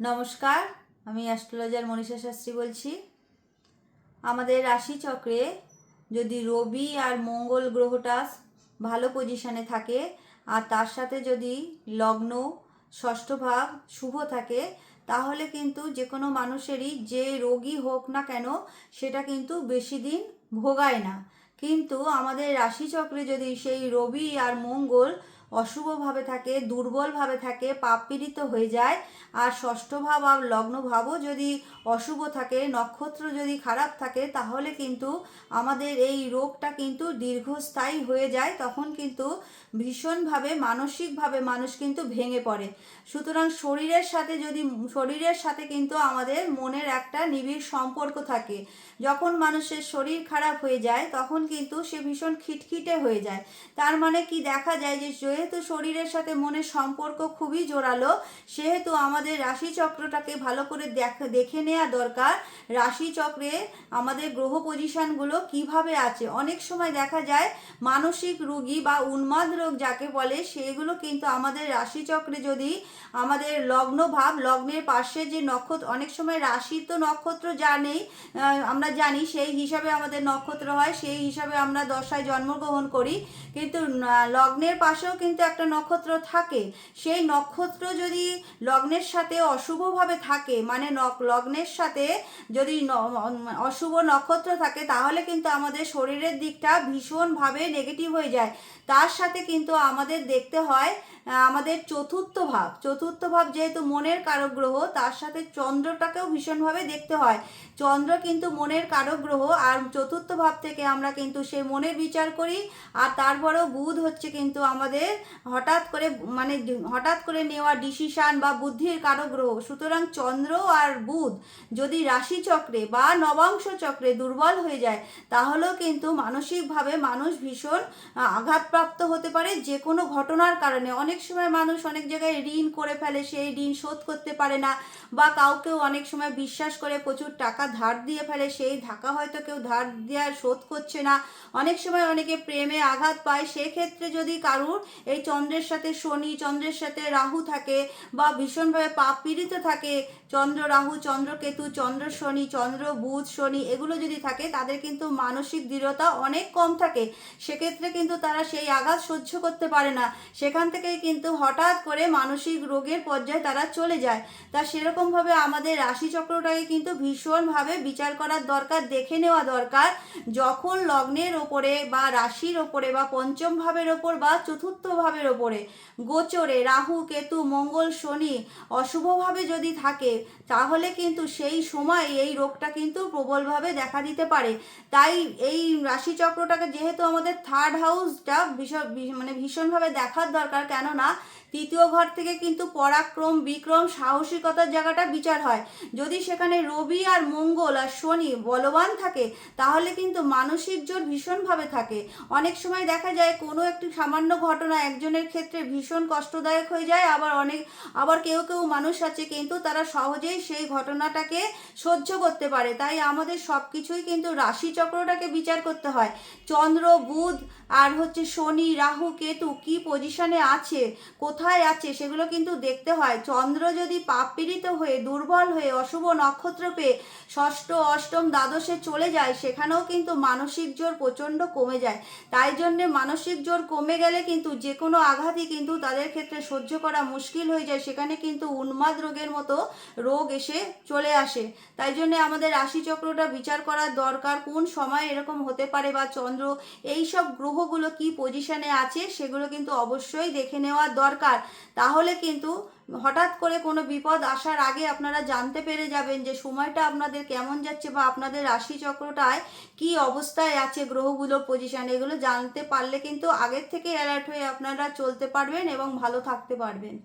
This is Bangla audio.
নমস্কার, আমি অ্যাস্ট্রোলজার মনীষা শাস্ত্রী বলছি। আমাদের রাশিচক্রে যদি রবি আর মঙ্গল গ্রহটা ভালো পজিশনে থাকে আর তার সাথে যদি লগ্ন ষষ্ঠ ভাব শুভ থাকে, তাহলে কিন্তু যে কোনো মানুষেরই যে রোগী হোক না কেন সেটা কিন্তু বেশি দিন ভোগায় না। কিন্তু আমাদের রাশিচক্রে যদি সেই রবি আর মঙ্গল অশুভভাবে থাকে, দুর্বলভাবে থাকে, পাপপীড়িত হয়ে যায়, আর ষষ্ঠ ভাব আর লগ্ন ভাবও যদি অশুভ থাকে, নক্ষত্র যদি খারাপ থাকে, তাহলে কিন্তু আমাদের এই রোগটা কিন্তু দীর্ঘস্থায়ী হয়ে যায়। তখন কিন্তু ভীষণভাবে মানসিকভাবে মানুষ কিন্তু ভেঙে পড়ে। সুতরাং শরীরের সাথে কিন্তু আমাদের মনের একটা নিবিড় সম্পর্ক থাকে। যখন মানুষের শরীর খারাপ হয়ে যায় তখন কিন্তু সে ভীষণ খিটখিটে হয়ে যায়। তার মানে কি, দেখা যায় যে যেহেতু শরীরের সাথে মনের সম্পর্ক খুবই জোরালো, সেহেতু আমাদের রাশিচক্রটাকে ভালো করে দেখে নেওয়া দরকার। রাশিচক্রে আমাদের গ্রহ পজিশনগুলো কিভাবে আছে। অনেক সময় দেখা যায় মানসিক রোগী বা উন্মাদ রোগ যাকে বলে, সেগুলো কিন্তু আমাদের রাশিচক্রে যদি আমাদের লগ্নের পাশে যে নক্ষত্র, অনেক সময় রাশি তো নক্ষত্র জানেই, আমরা জানি সেই হিসাবে আমাদের নক্ষত্র হয়, সেই হিসাবে আমরা দশায় জন্মগ্রহণ করি। কিন্তু লগ্নের পাশেও কিন্তু একটা নক্ষত্র থাকে। সেই নক্ষত্র যদি লগ্নের সাথে অশুভভাবে থাকে, মানে লগ্নের সাথে যদি অশুভ নক্ষত্র থাকে, তাহলে কিন্তু আমাদের শরীরের দিকটা ভীষণভাবে নেগেটিভ হয়ে যায়। তার সাথে কিন্তু আমাদের দেখতে হয় আমাদের চতুর্থ ভাব যেহেতু মনের কারক গ্রহ, তার সাথে চন্দ্রটাকেও ভীষণভাবে দেখতে হয়। চন্দ্র কিন্তু মনের কারক গ্রহ, আর চতুর্থ ভাব থেকে আমরা কিন্তু সেই মনের বিচার করি। আর তারপরেও বুধ হচ্ছে কিন্তু আমাদের হঠাৎ করে নেওয়া ডিসিশন বা বুদ্ধির কারক গ্রহ। সুতরাং চন্দ্র আর বুধ যদি রাশিচক্রে বা নবাংশ চক্রে দুর্বল হয়ে যায়, তাহলেও কিন্তু মানসিকভাবে মানুষ ভীষণ আঘাতপ্রাপ্ত হতে পারে যে কোনো ঘটনার কারণে। অনেক সময় মানুষ অনেক জায়গায় ঋণ করে ফেলে, সেই ঋণ শোধ করতে পারে না, বা কাউকেও অনেক সময় বিশ্বাস করে প্রচুর টাকা ধার দিয়ে ফেলে, সেই টাকা হয়তো কেউ ধার দেওয়ার শোধ করছে না। অনেক সময় অনেকে প্রেমে আঘাত পায়। সেক্ষেত্রে যদি কারুর এই চন্দ্রের সাথে শনি, চন্দ্রের সাথে রাহু থাকে, বা ভীষণভাবে পাপ পীড়িত থাকে, চন্দ্র রাহু, চন্দ্র কেতু, চন্দ্র শনি, চন্দ্র বুধ শনি এগুলো যদি থাকে, তাদের কিন্তু মানসিক দৃঢ়তা অনেক কম থাকে। সেক্ষেত্রে কিন্তু তারা সেই আঘাত সহ্য করতে পারে না, সেখান থেকেই কিন্তু হঠাৎ করে মানসিক রোগের পর্যায়ে তারা চলে যায়। তা সেরকমভাবে আমাদের রাশিচক্রটাকে কিন্তু ভীষণভাবে বিচার করার দরকার, দেখে নেওয়া দরকার। যখন লগ্নের ওপরে বা রাশির ওপরে বা পঞ্চম ভাবের ওপর বা চতুর্থ ভাবের ওপরে গোচরে রাহু, কেতু, মঙ্গল, শনি অশুভভাবে যদি থাকে, তাহলে কিন্তু সেই সময় এই রোগটা কিন্তু প্রবলভাবে দেখা দিতে পারে। তাই এই রাশিচক্রটাকে যেহেতু আমাদের থার্ড হাউসটা ভীষণভাবে দেখার দরকার, কেননা তৃতীয় ঘর থেকে কিন্তু পরাক্রম, বিক্রম, সাহসিকতার জায়গাটা বিচার হয়। যদি সেখানে রবি আর মঙ্গল আর শনি বলবান থাকে, তাহলে কিন্তু মানসিক জোর ভীষণভাবে থাকে। অনেক সময় দেখা যায় কোনো একটি সামান্য ঘটনা একজনের ক্ষেত্রে ভীষণ কষ্টদায়ক হয়ে যায়, আবার কেউ মানুষ আছে কিন্তু তারা সহজেই সেই ঘটনাটাকে সহ্য করতে পারে। তাই আমাদের সব কিছুই কিন্তু রাশিচক্রটাকে বিচার করতে হয়। চন্দ্র, বুধ আর শনি, রাহু, কেতু কি পজিশনে আছে, কোথায় আছে, সেগুলো কিন্তু দেখতে হয়। চন্দ্র যদি পাপ পীড়িত হয়ে, দুর্বল হয়ে, অশুভ নক্ষত্র পেয়ে ষষ্ঠ, অষ্টম, দ্বাদশে চলে যায়, সেখানেও কিন্তু মানসিক জোর প্রচণ্ড কমে যায়। তাই জন্যে মানসিক জোর কমে গেলে কিন্তু যে কোনো আঘাতই কিন্তু তাদের ক্ষেত্রে সহ্য করা মুশকিল হয়ে যায়। সেখানে কিন্তু উন্মাদ রোগের মতো রোগ এসে চলে আসে। তাই জন্যে আমাদের রাশিচক্রটা বিচার করার দরকার, কোন সময় এরকম হতে পারে, বা চন্দ্র এই সব গ্রহগুলো কি পজিশনে আছে সেগুলো কিন্তু অবশ্যই দেখে নেওয়ার দরকার। তাহলে কিন্তু হঠাৎ করে কোনো বিপদ আসার আগে আপনারা জানতে পেরে যাবেন যে সময়টা আপনাদের কেমন যাচ্ছে, বা আপনাদের রাশিচক্রটায় কি অবস্থায় আছে গ্রহগুলোর পজিশন। এগুলো জানতে পারলে কিন্তু আগের থেকে অ্যালার্ট হয়ে আপনারা চলতে পারবেন এবং ভালো থাকতে পারবেন।